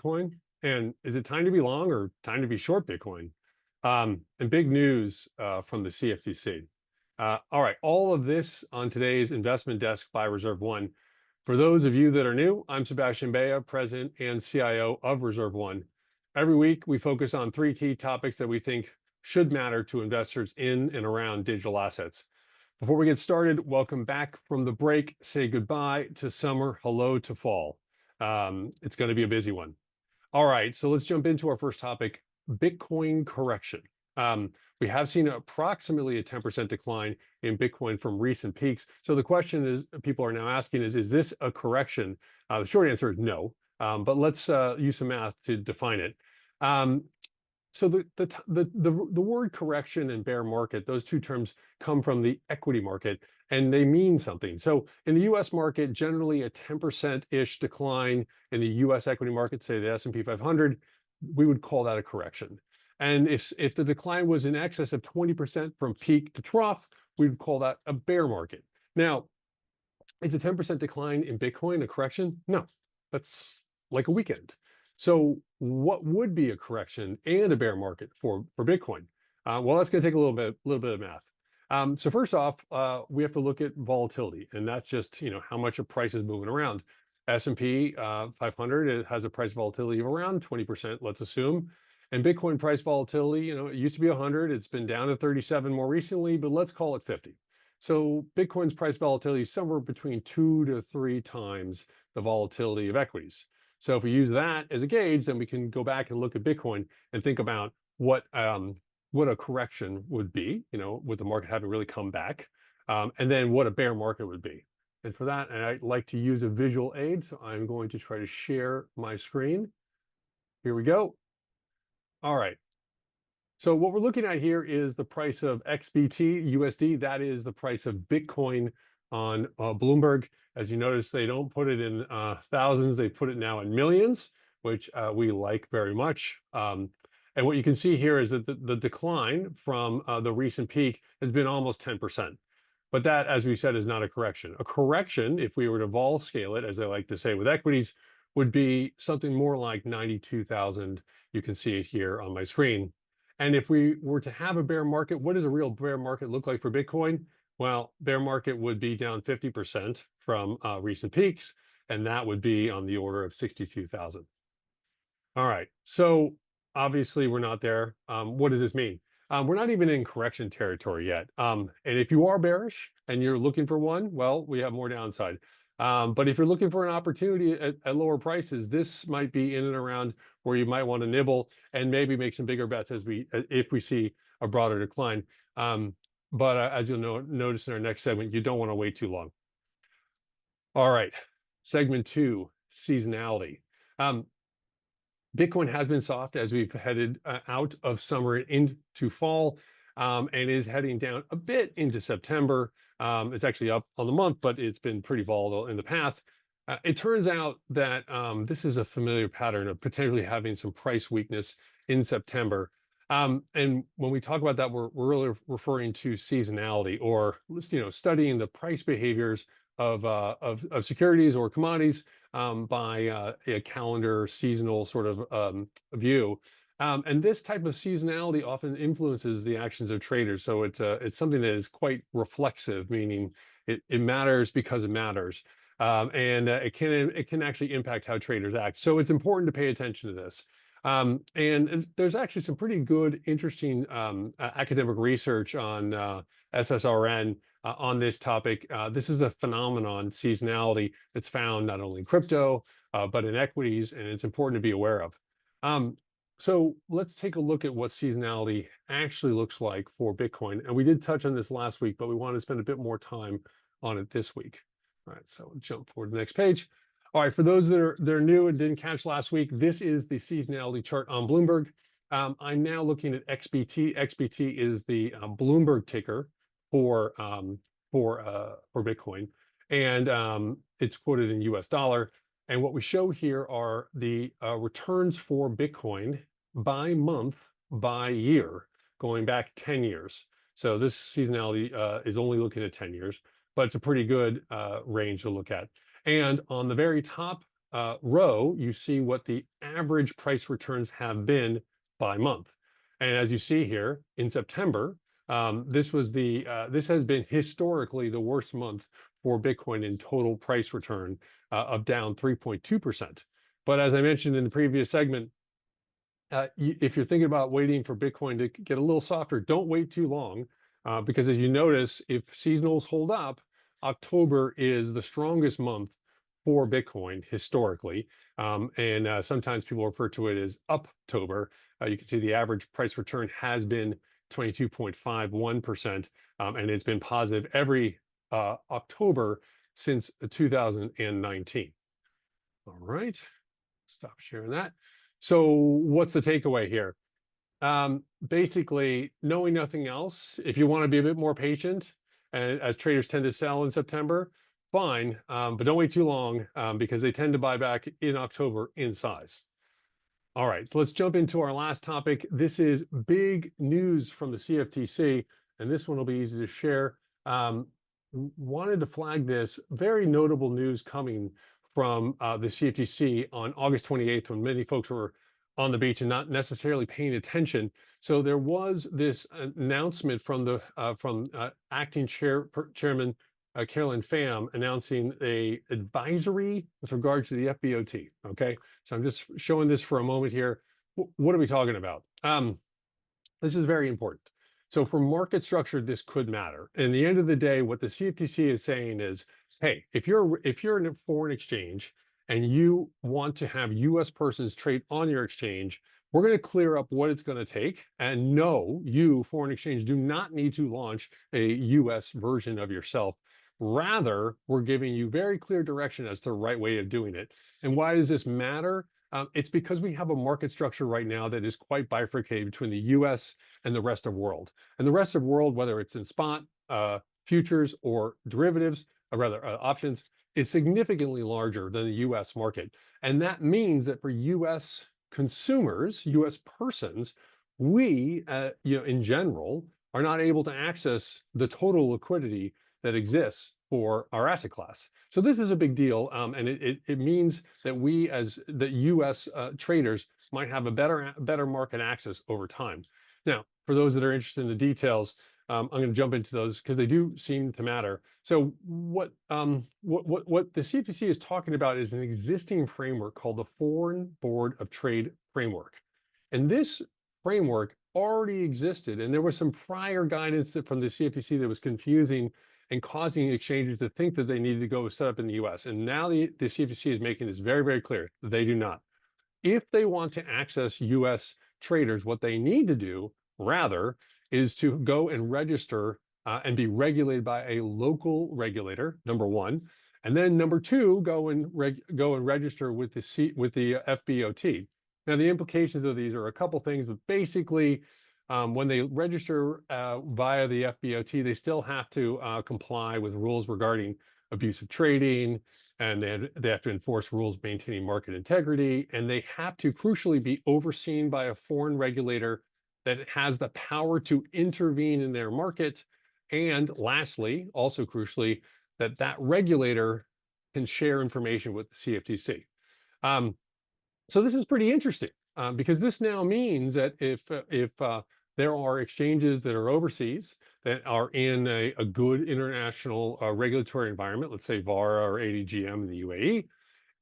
Bitcoin? And is it time to be long or time to be short Bitcoin? And big news from the CFTC. All right, all of this on today's investment desk by ReserveOne. For those of you that are new, I'm Sebastian Bea, President and CIO of ReserveOne. Every week, we focus on three key topics that we think should matter to investors in and around digital assets. Before we get started, welcome back from the break. Say goodbye to summer, hello to fall. It's going to be a busy one. All right, so let's jump into our first topic, Bitcoin correction. We have seen approximately a 10% decline in Bitcoin from recent peaks. So the question is, people are now asking is this a correction? The short answer is no, but let's use some math to define it. So the word correction and bear market, those two terms come from the equity market, and they mean something. So in the U.S. market, generally a 10%-ish decline in the U.S. equity market, say the S&P 500, we would call that a correction. And if the decline was in excess of 20% from peak to trough, we would call that a bear market. Now, is a 10% decline in Bitcoin a correction? No, that's like a weekend. So what would be a correction and a bear market for Bitcoin? Well, that's going to take a little bit of math. So first off, we have to look at volatility, and that's just how much a price is moving around. S&P 500 it has a price volatility of around 20%, let's assume. And Bitcoin price volatility, it used to be 100, it's been down to 37 more recently, but let's call it 50. So Bitcoin's price volatility is somewhere between 2 to 3 times the volatility of equities. So if we use that as a gauge, then we can go back and look at Bitcoin and think about what a correction would be, with the market having really come back, and then what a bear market would be. And for that, and I like to use a visual aid, so I'm going to try to share my screen. Here we go. All right. So what we're looking at here is the price of XBT USD. That is the price of Bitcoin on Bloomberg. As you notice, they don't put it in thousands. They put it now in millions, which we like very much. And what you can see here is that the decline from the recent peak has been almost 10%. But that, as we said, is not a correction. A correction, if we were to vol scale it, as I like to say with equities, would be something more like 92,000. You can see it here on my screen. And if we were to have a bear market, what does a real bear market look like for Bitcoin? Well, bear market would be down 50% from recent peaks, and that would be on the order of 62,000. All right, so obviously we're not there. What does this mean? We're not even in correction territory yet. And if you are bearish and you're looking for one, well, we have more downside. But if you're looking for an opportunity at lower prices, this might be in and around where you might want to nibble and maybe make some bigger bets if we see a broader decline. But as you'll notice in our next segment, you don't want to wait too long. All right, segment 2, seasonality. Bitcoin has been soft as we've headed out of summer into fall, and is heading down a bit into September. It's actually up on the month, but it's been pretty volatile in the path. It turns out that this is a familiar pattern of potentially having some price weakness in September. And when we talk about that, we're really referring to seasonality, or studying the price behaviors of securities or commodities by a calendar seasonal sort of view. And this type of seasonality often influences the actions of traders. So it's something that is quite reflexive, meaning it matters because it matters. And it can actually impact how traders act. So it's important to pay attention to this. And there's actually some pretty good, interesting academic research on SSRN on this topic. This is a phenomenon, seasonality, that's found not only in crypto, but in equities, and it's important to be aware of. So let's take a look at what seasonality actually looks like for Bitcoin. And we did touch on this last week, but we want to spend a bit more time on it this week. All right, so we'll jump forward to the next page. All right, for those that are new and didn't catch last week, this is the seasonality chart on Bloomberg. I'm now looking at XBT. XBT is the Bloomberg ticker for Bitcoin, and it's quoted in US dollar. And what we show here are the returns for Bitcoin by month, by year, going back 10 years. So this seasonality is only looking at 10 years, but it's a pretty good range to look at. And on the very top row, you see what the average price returns have been by month. And as you see here in September, this has been historically the worst month for Bitcoin in total price return of down 3.2%. But as I mentioned in the previous segment, if you're thinking about waiting for Bitcoin to get a little softer, don't wait too long, because as you notice, if seasonals hold up, October is the strongest month for Bitcoin historically. And sometimes people refer to it as Uptober. You can see the average price return has been 22.51%, and it's been positive every October since 2019. All right, stop sharing that. So what's the takeaway here? Basically, knowing nothing else, if you want to be a bit more patient, and as traders tend to sell in September, fine, but don't wait too long, because they tend to buy back in October in size. All right, so let's jump into our last topic. This is big news from the CFTC, and this one will be easy to share. Wanted to flag this very notable news coming from the CFTC on August 28th, when many folks were on the beach and not necessarily paying attention. So there was this announcement from the acting chairman Carolyn Pham announcing a advisory with regard to the FBOT. Okay, so I'm just showing this for a moment here. What are we talking about? This is very important. So for market structure, this could matter. In the end of the day, what the CFTC is saying is, hey, if you're in a foreign exchange and you want to have U.S. persons trade on your exchange, we're going to clear up what it's going to take. And no, you, foreign exchange, do not need to launch a U.S. version of yourself. Rather, we're giving you very clear direction as to the right way of doing it. And why does this matter? It's because we have a market structure right now that is quite bifurcated between the U.S. and the rest of the world. And the rest of the world, whether it's in spot, futures, or derivatives, or rather options, is significantly larger than the U.S. market. And that means that for U.S. consumers, U.S. persons, we, in general, are not able to access the total liquidity that exists for our asset class. So this is a big deal, and it means that we, as the U.S. Traders, might have a better market access over time. Now, for those that are interested in the details, I'm going to jump into those because they do seem to matter. So what the CFTC is talking about is an existing framework called the Foreign Board of Trade Framework, and this framework already existed, and there was some prior guidance from the CFTC that was confusing and causing exchanges to think that they needed to go set up in the US. And now the CFTC is making this very, very clear. They do not. If they want to access US traders, what they need to do, rather, is to go and register and be regulated by a local regulator, number one. And then number two, go and register with the FBOT. Now, the implications of these are a couple things, but basically, when they register via the FBOT, they still have to comply with rules regarding abusive trading, and they have to enforce rules maintaining market integrity, and they have to crucially be overseen by a foreign regulator that has the power to intervene in their market. And lastly, also crucially, that regulator can share information with the CFTC. So this is pretty interesting because this now means that if there are exchanges that are overseas that are in a good international regulatory environment, let's say VARA or ADGM in the UAE,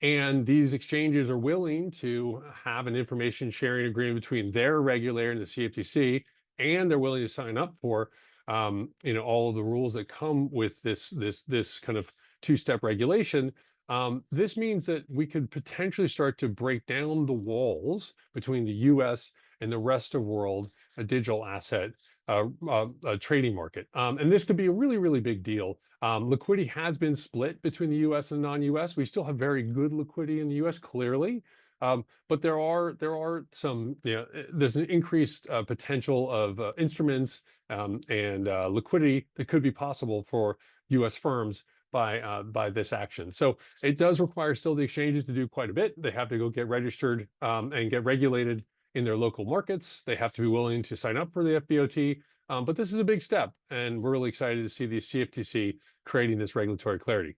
and these exchanges are willing to have an information sharing agreement between their regulator and the CFTC, and they're willing to sign up for all of the rules that come with this kind of two-step regulation. This means that we could potentially start to break down the walls between the U.S. and the rest of the world, a digital asset trading market. And this could be a really, really big deal. Liquidity has been split between the U.S. and non-U.S. We still have very good liquidity in the U.S., clearly. But there are some, there's an increased potential of instruments and liquidity that could be possible for U.S. firms by this action. So it does require still the exchanges to do quite a bit. They have to go get registered and get regulated in their local markets. They have to be willing to sign up for the FBOT. But this is a big step, and we're really excited to see the CFTC creating this regulatory clarity.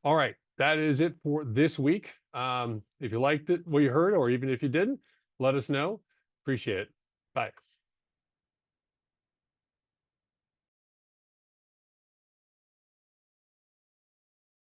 All right, that is it for this week. If you liked it, what you heard, or even if you didn't, let us know. Appreciate it. Bye.